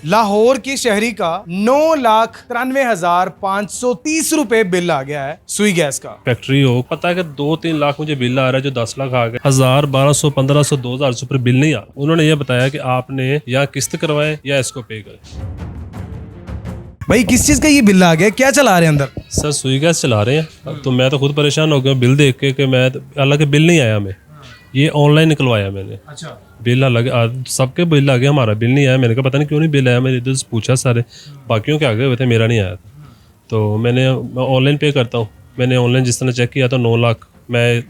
लाहौर की शहरी का 9,93,530 रुपए बिल आ गया है सुई गैस का। फैक्ट्री हो, पता है कि 2-3 लाख मुझे बिल आ रहा है, जो 10 लाख आ गए, 1000, 1200, 1500, 2000 रुपये बिल नहीं आ रहा। उन्होंने ये बताया कि आपने या किस्त करवाए या इसको पे करें। भाई किस चीज का ये बिल आ गया, क्या चला रहे हैं अंदर? सर सुई गैस चला रहे हैं, तो मैं तो खुद परेशान हो गया बिल देख के कि मैं, हालांकि बिल नहीं आया, हमें ये ऑनलाइन निकलवाया मैंने। अच्छा। बिल अलग सबके बिल आ गया, हमारा बिल नहीं आया। मैंने कहा पता नहीं क्यों नहीं बिल आया। मैंने इधर से पूछा, सारे बाकियों के आ गए हुए थे, मेरा नहीं आया था। तो मैं ऑनलाइन पे करता हूँ। मैंने ऑनलाइन जिस तरह चेक किया तो 9 लाख, मैं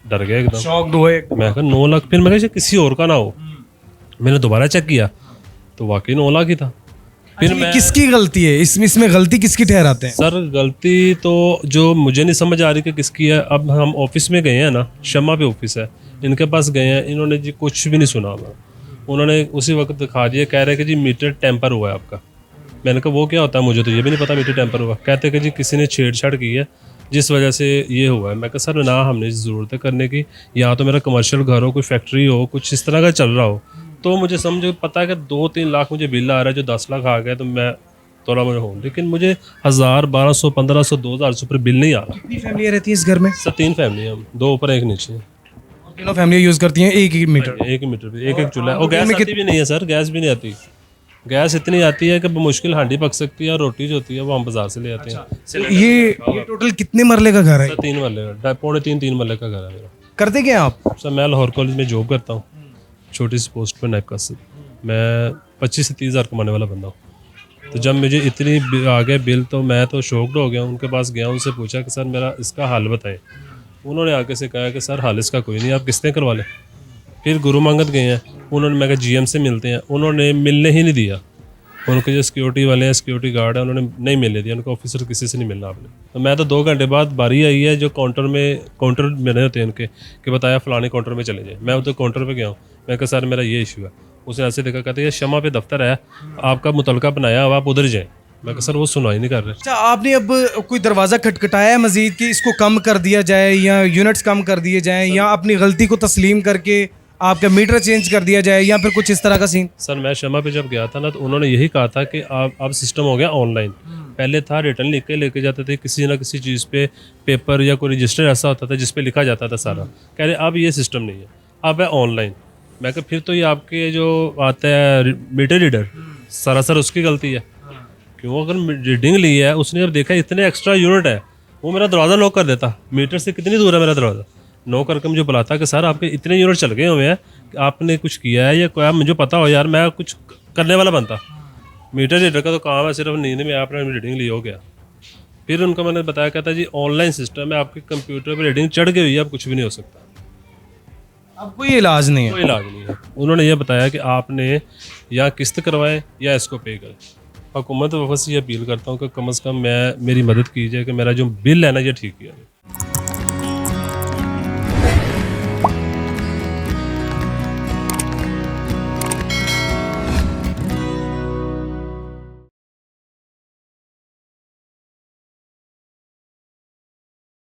डर गया एकदम, शॉक हुए। मैं कहा 9 लाख, फिर मैं कहा किसी और का ना हो। मैंने दोबारा चेक किया तो वाकई 9 लाख ही था। फिर मैं, किसकी गलती है इसमें गलती किसकी ठहराते हैं? सर गलती तो जो मुझे नहीं समझ आ रही कि किसकी है। अब हम ऑफिस में गए हैं ना, शमा पे ऑफिस है, इनके पास गए हैं, इन्होंने जी कुछ भी नहीं सुना हुआ। उन्होंने उसी वक्त दिखा दिया, कह रहे कि जी मीटर टेम्पर हुआ है आपका। मैंने कहा वो क्या होता है, मुझे तो ये भी नहीं पता मीटर टेम्पर हुआ। कहते कि जी किसी ने छेड़छाड़ की है जिस वजह से ये हुआ है। मैं कहा सर ना, हमने ज़रूरत है करने की, या तो मेरा कमर्शियल घर हो, कोई फैक्ट्री हो, कुछ इस तरह का चल रहा हो, तो मुझे समझो पता है कि 2-3 लाख मुझे बिल आ रहा है, जो 10 लाख आ गए, तो मैं थोड़ा मुझे हो, लेकिन मुझे 1000, 1200, 1500, 2000 रुपये बिल नहीं आ रहा। कितनी फैमिलियाँ रहती हैं इस घर में? सर 3 फैमिली है हम, 2 ऊपर 1 नीचे। तीनों फैमिलियाँ यूज करती हैं एक ही मीटर? एक ही मीटर पे एक चूल्हा है। और गैस आती भी नहीं है सर, गैस भी नहीं आती। गैस इतनी आती है कि मुश्किल हांडी पक सकती है, और रोटी जो होती है वो हम बाजार से ले आते हैं। ये टोटल कितने मरले का घर है? सर 3 मरले का, 2.5-3 मरले का घर है मेरा। करते क्या हैं आप? सर मैं लाहौर कॉलेज में जॉब करता हूँ, छोटी सी पोस्ट पर, नायब कासिद। मैं 25 से 30 हज़ार कमाने वाला बंदा हूँ। तो जब मुझे इतनी आ गए बिल, तो मैं तो शॉक्ड हो गया। उनके पास गया, उनसे पूछा कि सर मेरा इसका हल बताएं। उन्होंने आके से कहा कि सर हल इसका कोई नहीं, आप किस्तें करवा लें। फिर गुरु मंगत गए हैं, उन्होंने, मैं कहा GM से मिलते हैं, उन्होंने मिलने ही नहीं दिया। उनके जो सिक्योरिटी वाले हैं, सिक्योरिटी गार्ड है, उन्होंने नहीं मिलने दिया। उनका ऑफिसर किसी से नहीं मिलना आपने। तो मैं तो 2 घंटे बाद बारी आई है, जो काउंटर मेरे होते हैं उनके, कि बताया फलाने काउंटर में चले जाए। मैं उधर काउंटर पे गया हूँ, मैं कहा सर मेरा ये इशू है। उसने ऐसे देखा, कहते ये शमा पे दफ्तर है, आपका मुतलका बनाया, अब आप उधर जाएँ। मैं कहा सर वो सुनवाई नहीं कर रहे। अच्छा, आपने अब कोई दरवाजा खटखटाया है मजीद कि इसको कम कर दिया जाए, या यूनिट्स कम कर दिए जाएं, या अपनी गलती को तस्लीम करके आपका मीटर चेंज कर दिया जाए, या फिर कुछ इस तरह का सीन? सर मैं शमा पे जब गया था ना, तो उन्होंने यही कहा था कि आप, अब सिस्टम हो गया ऑनलाइन। पहले था रिटर्न लिख के लेके जाते थे, किसी ना किसी चीज़ पे पेपर या कोई रजिस्टर ऐसा होता था जिस पे लिखा जाता था सारा। कह रहे अब ये सिस्टम नहीं है, अब है ऑनलाइन। मैं कहा फिर तो ये आपके जो आता है मीटर रीडर, सरासर उसकी गलती है। क्यों, अगर रीडिंग ली है उसने, अब देखा इतने एक्स्ट्रा यूनिट है, वो मेरा दरवाज़ा लॉक कर देता। मीटर से कितनी दूर है मेरा दरवाज़ा, नॉक करके मुझे बुलाता कि सर आपके इतने यूनिट चल गए हुए हैं, आपने कुछ किया है या कोई, मुझे पता हो यार, मैं कुछ करने वाला बनता। मीटर रीडर का तो काम है सिर्फ नींद में आपने रीडिंग ली, हो गया। फिर उनको मैंने बताया, कहता जी ऑनलाइन सिस्टम है, आपके कंप्यूटर पर रीडिंग चढ़ गई हुई है, अब कुछ भी नहीं हो सकता, अब कोई इलाज नहीं है? कोई इलाज नहीं है। उन्होंने ये बताया कि आपने या किस्त करवाए या इसको पे करें। हुकूमत वफा से ये अपील करता हूँ कि कम से कम मेरी मदद कीजिए कि मेरा जो बिल है ना, ये ठीक किया जाए।